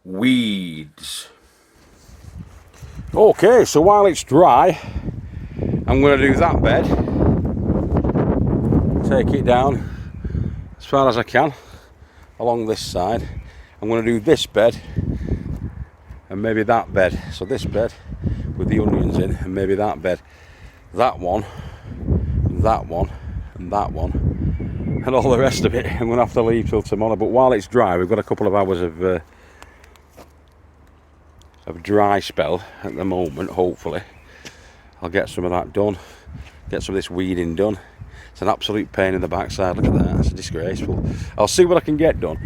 weeds. Okay, so while it's dry, I'm going to do that bed. Take it down as far as I can along this side. I'm going to do this bed and maybe that bed. So this bed with the onions in, and maybe that bed. That one, that one, and that one, and all the rest of it I'm going to have to leave till tomorrow. But while it's dry, we've got a couple of hours of dry spell at the moment. Hopefully I'll get some of that done, get some of this weeding done. It's an absolute pain in the backside. Look at that, it's disgraceful. I'll see what I can get done.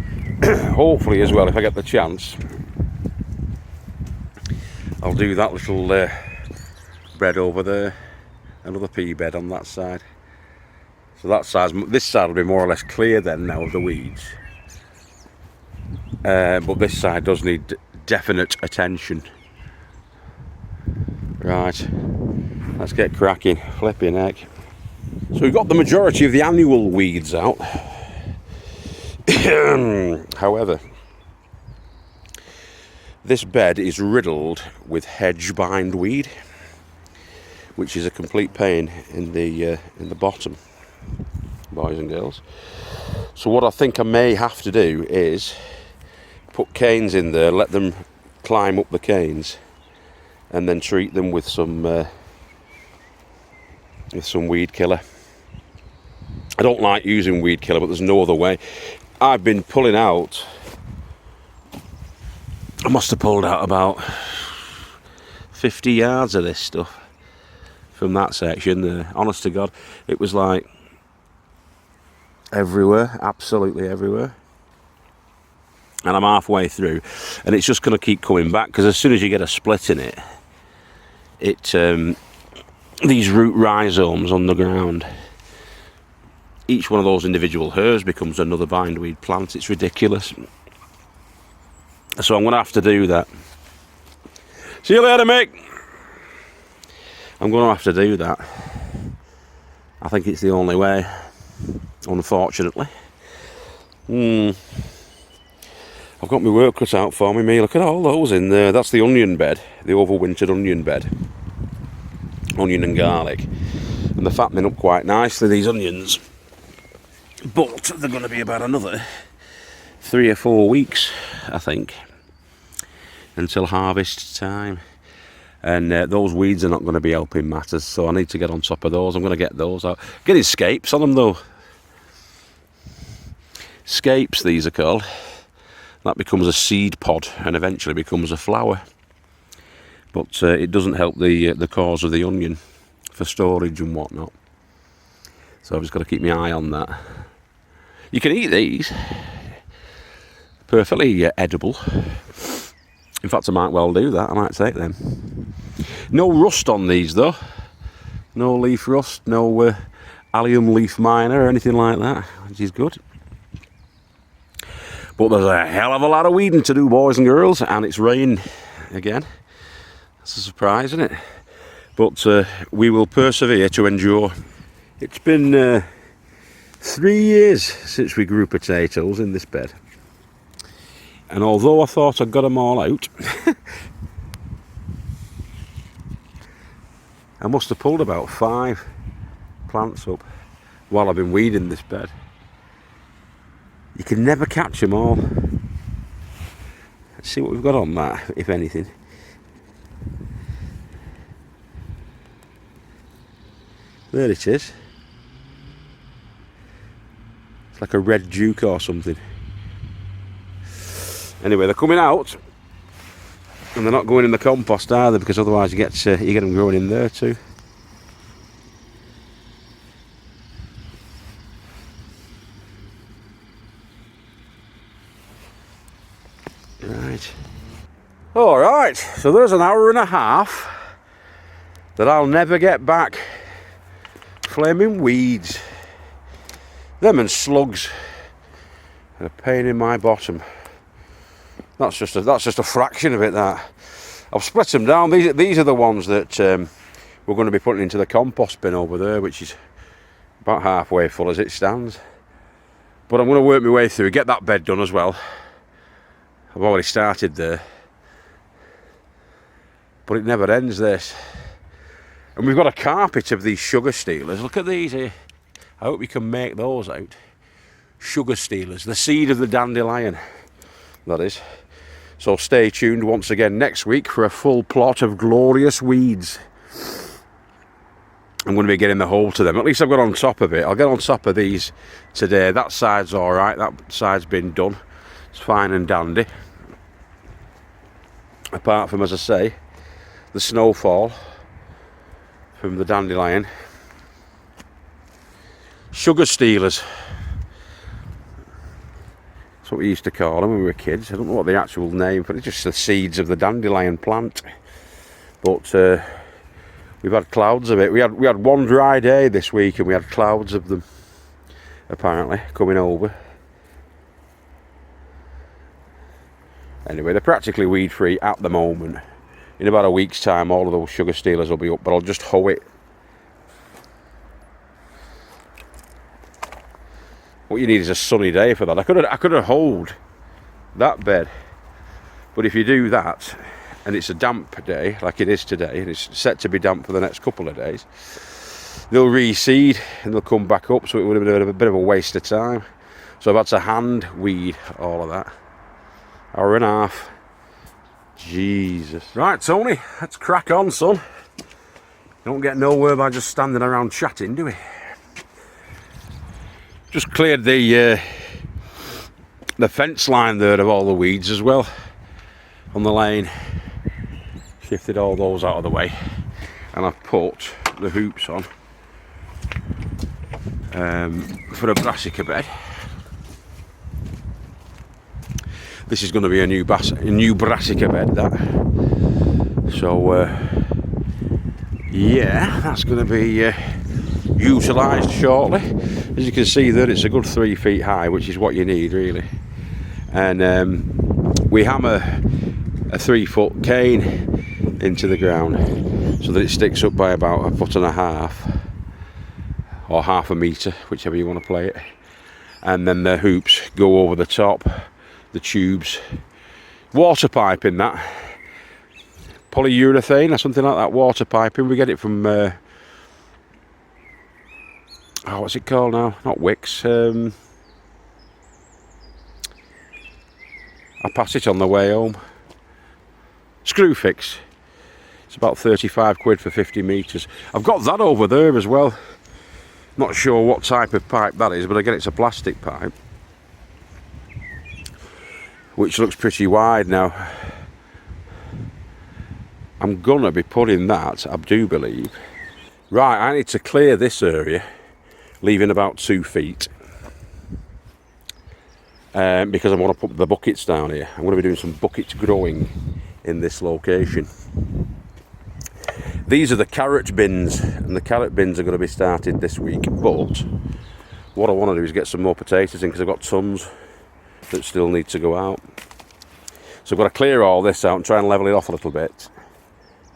Hopefully as well, if I get the chance, I'll do that little bed over there, another pea bed on that side. So that side, this side will be more or less clear then now of the weeds, but this side does need definite attention. Right, let's get cracking. Flipping heck. So we've got the majority of the annual weeds out. However, this bed is riddled with hedge bindweed, which is a complete pain in the bottom, boys and girls. So what I think I may have to do is put canes in there, let them climb up the canes, and then treat them with some weed killer. I don't like using weed killer, but there's no other way. I've been pulling out, I must have pulled out about 50 yards of this stuff from that section there. Honest to God, it was like everywhere, absolutely everywhere. And I'm halfway through, and it's just going to keep coming back, because as soon as you get a split in it, these root rhizomes on the ground, each one of those individual hairs becomes another bindweed plant. It's ridiculous. So I'm going to have to do that. See you later, Mick. I'm going to have to do that. I think it's the only way, unfortunately. I've got my work cut out for me. Look at all those in there. That's the onion bed, the overwintered onion bed. Onion and garlic. And they're fattening up quite nicely, these onions. But they're going to be about another 3 or 4 weeks, I think, until harvest time. And those weeds are not going to be helping matters, so I need to get on top of those. I'm going to get those out. Getting scapes on them though. Scapes, these are called. That becomes a seed pod and eventually becomes a flower. But it doesn't help the cause of the onion for storage and whatnot. So I've just got to keep my eye on that. You can eat these. Perfectly edible. In fact, I might well do that. I might take them. No rust on these though. No leaf rust, no allium leaf miner or anything like that, which is good. But there's a hell of a lot of weeding to do, boys and girls, and it's rained again. That's a surprise, isn't it? But we will persevere to endure. It's been 3 years since we grew potatoes in this bed. And although I thought I'd got them all out, I must have pulled about 5 plants up while I've been weeding this bed. You can never catch them all. Let's see what we've got on that, if anything. There it is. It's like a red duke or something. Anyway, they're coming out, and they're not going in the compost either, because otherwise you get them growing in there too. Right. All right. So there's an hour and a half that I'll never get back. Flaming weeds. Them and slugs. And a pain in my bottom. That's just a fraction of it. That I've split them down. These are the ones that we're going to be putting into the compost bin over there, which is about halfway full as it stands. But I'm going to work my way through, get that bed done as well, I've already started there, but it never ends, this. And we've got a carpet of these sugar stealers. Look at these here. I hope we can make those out. Sugar stealers, the seed of the dandelion, that is. So stay tuned once again next week for a full plot of glorious weeds. I'm going to be getting the whole to them. At least I've got on top of it. I'll get on top of these today. That side's alright. That side's been done. It's fine and dandy. Apart from, as I say, the snowfall from the dandelion. Sugar stealers. That's what we used to call them when we were kids. I don't know what the actual name for it. It's just the seeds of the dandelion plant. But we've had clouds of it. We had one dry day this week and we had clouds of them, apparently, coming over. Anyway, they're practically weed free at the moment. In about a week's time, all of those sugar stealers will be up, but I'll just hoe it. What you need is a sunny day for that. I could have hoed that bed, but if you do that and it's a damp day like it is today, and it's set to be damp for the next couple of days, they'll reseed and they'll come back up, so it would have been a bit of a waste of time. So I've had to hand weed all of that. Hour and a half. Jesus. Right, Tony, let's crack on, son. Don't get nowhere by just standing around chatting, do we? Just cleared the fence line there of all the weeds as well on the lane. Shifted all those out of the way, and I've put the hoops on for a brassica bed. This is going to be a new brassica bed, that. So yeah, that's going to be utilised shortly. As you can see there, it's a good 3 feet high, which is what you need really. And we hammer a 3-foot cane into the ground so that it sticks up by about 1.5 foot or half a metre, whichever you want to play it. And then the hoops go over the top, the tubes. Water piping, that. Polyurethane or something like that, water piping. We get it from what's it called now? Not Wicks. I pass it on the way home. Screwfix. It's about 35 quid for 50 metres. I've got that over there as well. Not sure what type of pipe that is, but again it's a plastic pipe, which looks pretty wide now. I'm gonna be putting that, I do believe. Right, I need to clear this area, leaving about 2 feet, because I want to put the buckets down here. I'm going to be doing some bucket growing in this location. These are the carrot bins, and the carrot bins are going to be started this week, but what I want to do is get some more potatoes in, because I've got tons that still need to go out. So I've got to clear all this out and try and level it off a little bit,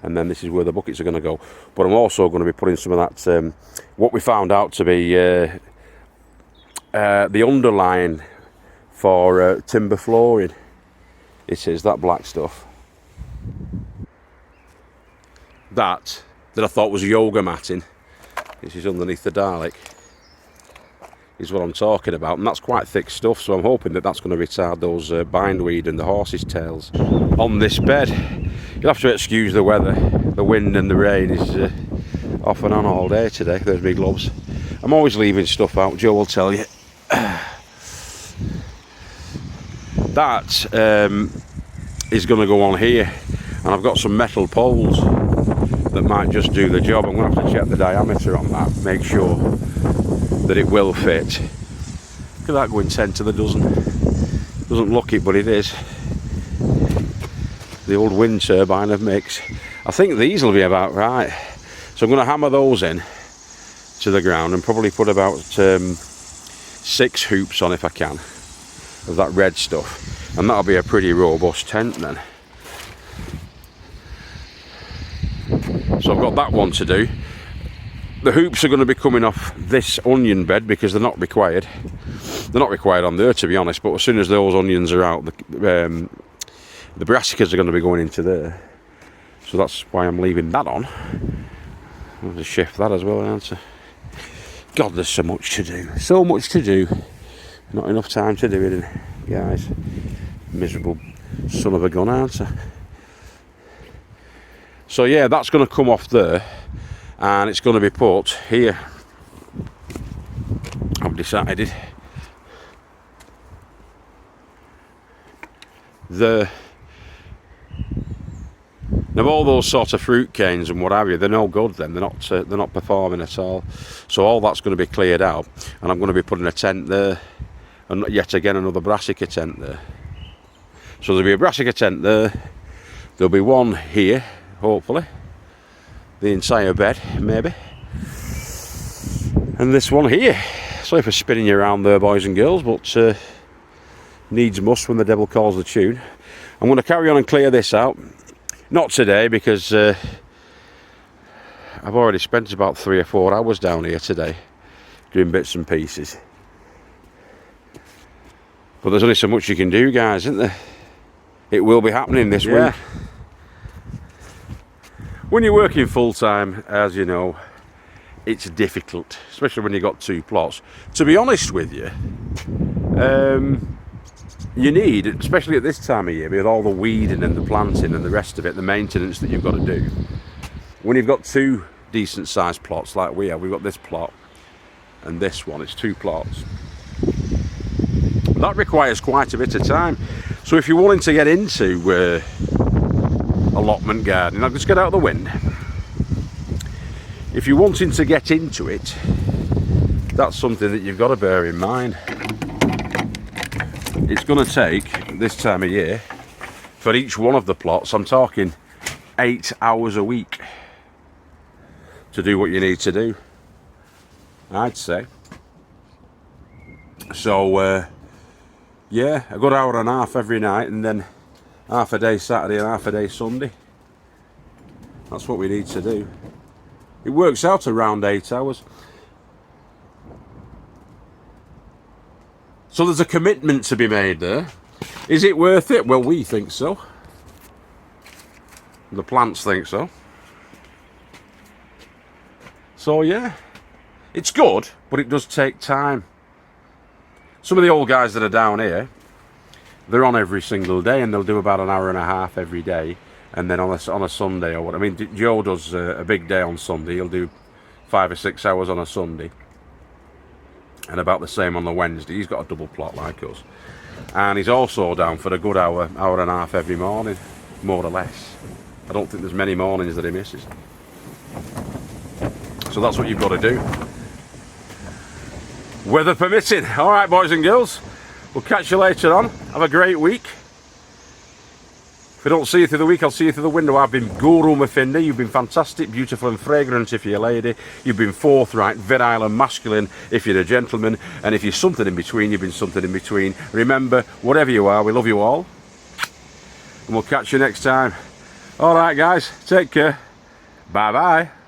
and then this is where the buckets are going to go. But I'm also going to be putting some of that, what we found out to be the underline for timber flooring. It is that black stuff. That I thought was yoga matting. This is underneath the Dalek, is what I'm talking about, and that's quite thick stuff, so I'm hoping that that's going to retard those bindweed and the horses' tails on this bed. You'll have to excuse the weather. The wind and the rain is off and on all day today. There's my gloves. I'm always leaving stuff out, Joe will tell you. That is going to go on here, and I've got some metal poles that might just do the job. I'm going to have to check the diameter on that, make sure that it will fit. Look at that, going 10 to the dozen. Doesn't look it, but it is. The old wind turbine of Mix. I think these will be about right. So I'm going to hammer those in to the ground and probably put about 6 hoops on if I can of that red stuff, and that'll be a pretty robust tent then. So I've got that one to do. The hoops are going to be coming off this onion bed because they're not required. They're not required on there, to be honest, but as soon as those onions are out, The brassicas are going to be going into there. So that's why I'm leaving that on. I'll have to shift that as well, aren't I? God, there's so much to do. So much to do. Not enough time to do it, guys. Miserable son of a gun, aren't I? So yeah, that's going to come off there. And it's going to be put here. I've decided. Now all those sort of fruit canes and what have you, they're no good then, they're not performing at all. So all that's going to be cleared out, and I'm going to be putting a tent there, and yet again another brassica tent there. So there'll be a brassica tent there, there'll be one here, hopefully, the entire bed maybe, and this one here. Sorry for spinning you around there, boys and girls, but needs must when the devil calls the tune. I'm going to carry on and clear this out. Not today, because I've already spent about 3 or 4 hours down here today doing bits and pieces. But there's only so much you can do, guys, isn't there? It will be happening this week. When you're working full time, as you know, it's difficult, especially when you've got 2 plots. To be honest with you, you need, especially at this time of year, with all the weeding and the planting and the rest of it, the maintenance that you've got to do, when you've got 2 decent sized plots like we have, we've got this plot and this one, it's 2 plots, that requires quite a bit of time. So if you're wanting to get into allotment gardening, I'll just get out of the wind. If you're wanting to get into it, that's something that you've got to bear in mind. It's going to take, this time of year, for each one of the plots, I'm talking 8 hours a week to do what you need to do, I'd say. So, yeah, a good hour and a half every night, and then half a day Saturday and half a day Sunday. That's what we need to do. It works out around 8 hours. So there's a commitment to be made there. Is it worth it? Well, we think so. The plants think so. So yeah, it's good, but it does take time. Some of the old guys that are down here, they're on every single day, and they'll do about an hour and a half every day, and then on a Sunday or what. I mean, Joe does a big day on Sunday. He'll do 5 or 6 hours on a Sunday. And about the same on the Wednesday. He's got a double plot like us, and he's also down for a good hour and a half every morning, more or less. I don't think there's many mornings that he misses. So that's what you've got to do, weather permitting. All right, boys and girls, we'll catch you later on. Have a great week. If I don't see you through the week, I'll see you through the window. I've been Guru MURPHINDA. You've been fantastic, beautiful and fragrant if you're a lady. You've been forthright, virile and masculine if you're a gentleman. And if you're something in between, you've been something in between. Remember, whatever you are, we love you all. And we'll catch you next time. All right, guys, take care. Bye-bye.